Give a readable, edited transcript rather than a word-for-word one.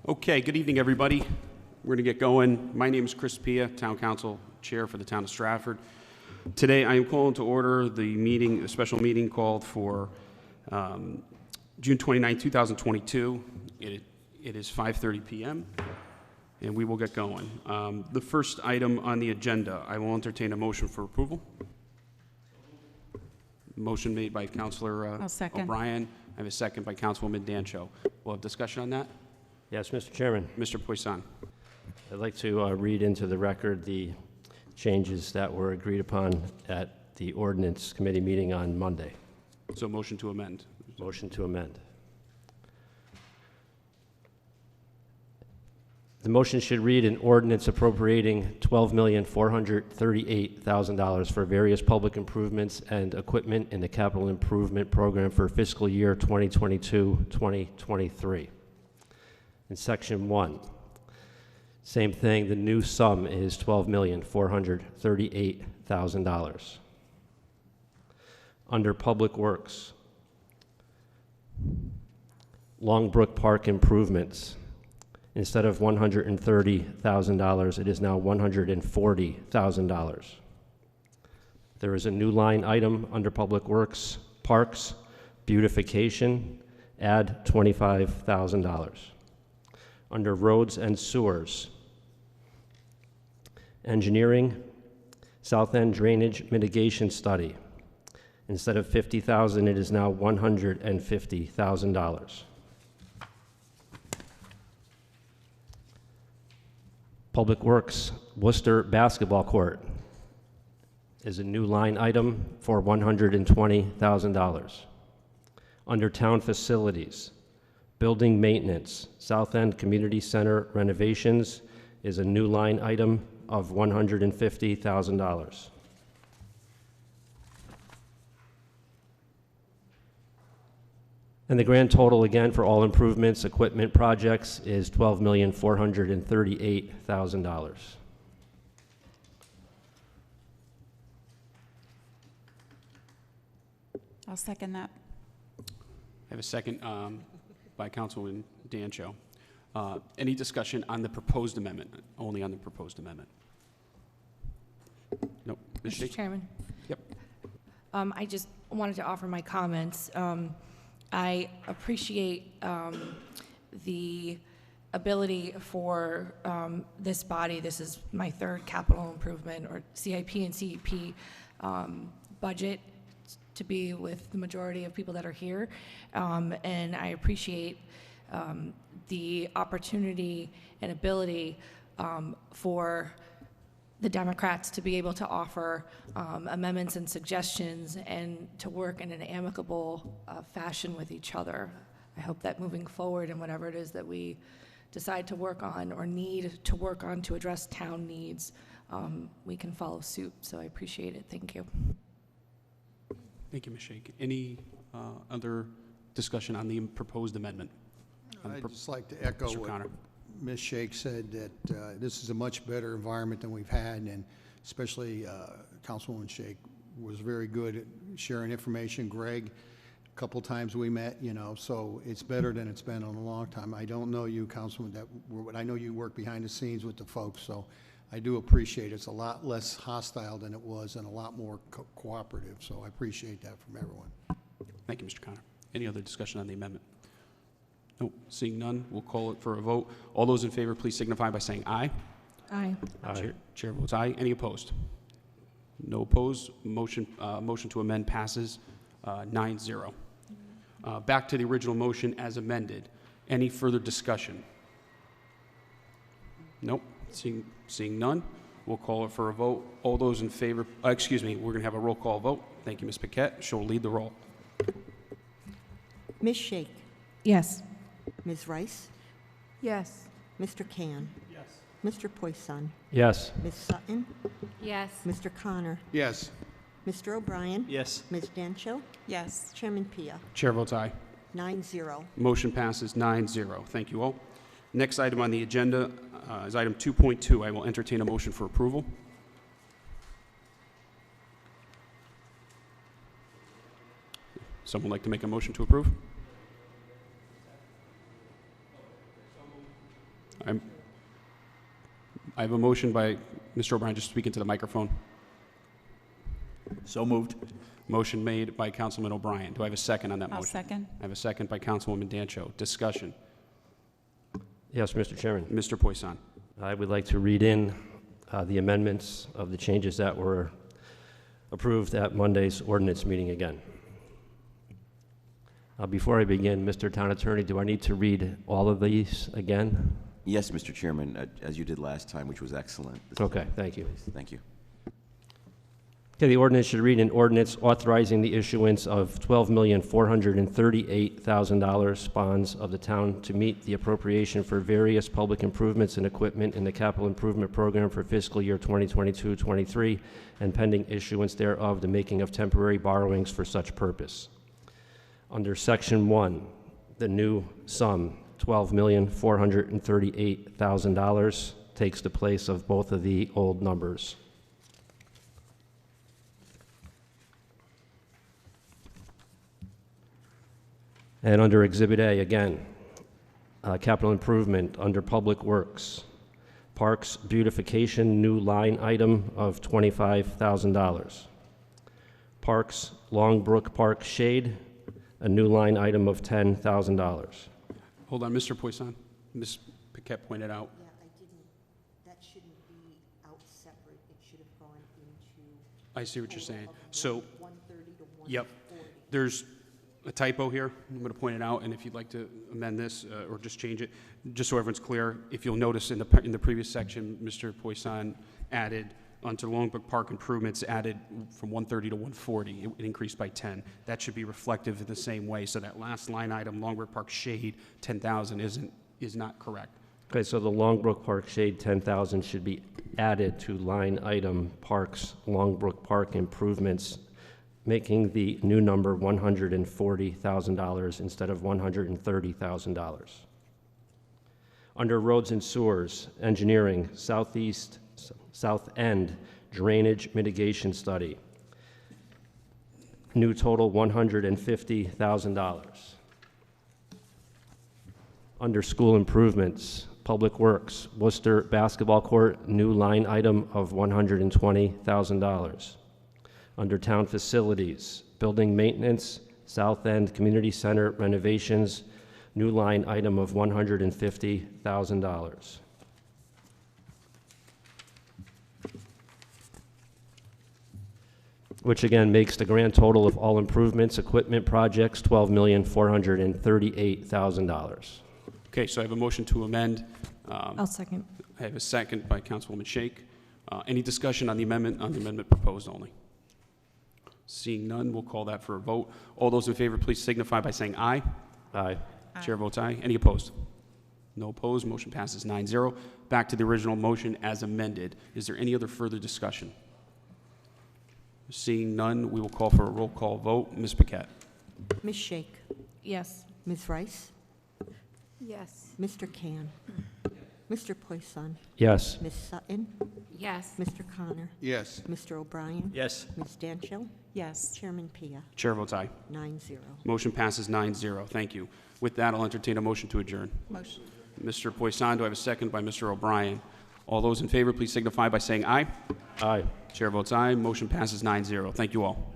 Okay, good evening, everybody. We're going to get going. My name is Chris Pia, Town Council Chair for the Town of Stratford. Today, I am calling to order the special meeting called for June 29, 2022. It is 5:30 p.m., and we will get going. The first item on the agenda, I will entertain a motion for approval. Motion made by Councilor O'Brien. I have a second by Councilwoman Dancho. We'll have discussion on that. Yes, Mr. Chairman. Mr. Poisson. I'd like to read into the record the changes that were agreed upon at the Ordinance Committee meeting on Monday. So motion to amend. Motion to amend. The motion should read an ordinance appropriating $12,438,000 for various public improvements and equipment in the capital improvement program for fiscal year 2022-2023. In Section 1, same thing, the new sum is $12,438,000. Under Public Works, Longbrook Park improvements, instead of $130,000, it is now $140,000. There is a new line item under Public Works, Parks, Beautification, add $25,000. Under Roads and Sewers, Engineering, South End Drainage Mitigation Study. Instead of $50,000, it is now $150,000. Public Works, Worcester Basketball Court is a new line item for $120,000. Under Town Facilities, Building Maintenance, South End Community Center renovations is a new line item of $150,000. And the grand total again for all improvements, equipment projects is $12,438,000. I'll second that. I have a second by Councilwoman Dancho. Any discussion on the proposed amendment? Only on the proposed amendment. Nope. Mr. Chairman? Yep. I just wanted to offer my comments. I appreciate the ability for this body, this is my third capital improvement or CIP and CEP budget, to be with the majority of people that are here. And I appreciate the opportunity and ability for the Democrats to be able to offer amendments and suggestions and to work in an amicable fashion with each other. I hope that moving forward and whatever it is that we decide to work on or need to work on to address town needs, we can follow suit. So I appreciate it. Thank you. Thank you, Ms. Shake. Any other discussion on the proposed amendment? I'd just like to echo Mr. what Connor. Ms. Shake said, that this is a much better environment than we've had, and especially Councilwoman Shake was very good at sharing information. Greg, a couple times we met, so it's better than it's been in a long time. I don't know you, Councilwoman, but I know you work behind the scenes with the folks, so I do appreciate it. It's a lot less hostile than it was and a lot more cooperative, so I appreciate that from everyone. Thank you, Mr. Connor. Any other discussion on the amendment? Nope. Seeing none, we'll call it for a vote. All those in favor, please signify by saying aye. Aye. Aye. Chair votes aye. Any opposed? No opposed. Motion to amend passes 9-0. Back to the original motion as amended. Any further discussion? Nope. Seeing none, we'll call it for a vote. All those in favor, we're going to have a roll call vote. Thank you, Ms. Paquette. She'll lead the roll. Ms. Shake. Yes. Ms. Rice. Yes. Mr. Can. Yes. Mr. Poisson. Yes. Ms. Sutton. Yes. Mr. Connor. Yes. Mr. O'Brien. Yes. Ms. Dancho. Yes. Chairman Pia. Chair votes aye. 9-0. Motion passes 9-0. Thank you all. Next item on the agenda is item 2.2. I will entertain a motion for approval. Someone like to make a motion to approve? I have a motion by Mr. O'Brien, just speak into the microphone. So moved. Motion made by Councilman O'Brien. Do I have a second on that I'll motion? second. I have a second by Councilwoman Dancho. Discussion. Yes, Mr. Chairman. Mr. Poisson. I would like to read in the amendments of the changes that were approved at Monday's ordinance meeting again. Before I begin, Mr. Town Attorney, do I need to read all of these again? Yes, Mr. Chairman, as you did last time, which was excellent. Okay, thank you. Thank you. Okay, the ordinance should read an ordinance authorizing the issuance of $12,438,000 bonds of the town to meet the appropriation for various public improvements and equipment in the capital improvement program for fiscal year 2022-23 and pending issuance thereof, the making of temporary borrowings for such purpose. Under Section 1, the new sum, $12,438,000, takes the place of both of the old numbers. And under Exhibit A, again, capital improvement under Public Works, Parks Beautification, new line item of $25,000. Parks Longbrook Park Shade, a new line item of $10,000. Hold on, Mr. Poisson. Ms. Paquette pointed out. Yeah, I didn't, that shouldn't be out separate. It should have gone into I see what you're saying. So, 130 to 140. yep, there's a typo here. I'm going to point it out, and if you'd like to amend this or just change it, just so everyone's clear, if you'll notice in the previous section, Mr. Poisson added onto Longbrook Park improvements, added from 130 to 140. It increased by 10. That should be reflective in the same way. So that last line item, Longbrook Park Shade, 10,000, is not correct. Okay, so the Longbrook Park Shade 10,000 should be added to line item Parks Longbrook Park improvements, making the new number $140,000 instead of $130,000. Under Roads and Sewers, Engineering, South End Drainage Mitigation Study, new total $150,000. Under School Improvements, Public Works, Worcester Basketball Court, new line item of $120,000. Under Town Facilities, Building Maintenance, South End Community Center renovations, new line item of $150,000. Which again makes the grand total of all improvements, equipment projects, $12,438,000. Okay, so I have a motion to amend. I'll second. I have a second by Councilwoman Shake. Any discussion on the amendment proposed only? Seeing none, we'll call that for a vote. All those in favor, please signify by saying aye. Aye. Chair votes aye. Any opposed? No opposed. Motion passes 9-0. Back to the original motion as amended. Is there any other further discussion? Seeing none, we will call for a roll call vote. Ms. Paquette. Ms. Shake, Yes. Ms. Rice, Yes. Mr. Can, Mr. Poisson, Yes. Ms. Sutton, Yes. Mr. Connor, Yes. Mr. O'Brien, Yes. Ms. Dancho, Yes. Chairman Pia, Chair votes aye. 9-0. Motion passes 9-0. Thank you. With that, I'll entertain a motion to adjourn. Motion. Mr. Poisson, do I have a second by Mr. O'Brien? All those in favor, please signify by saying aye. Aye. Chair votes aye. Motion passes 9-0. Thank you all.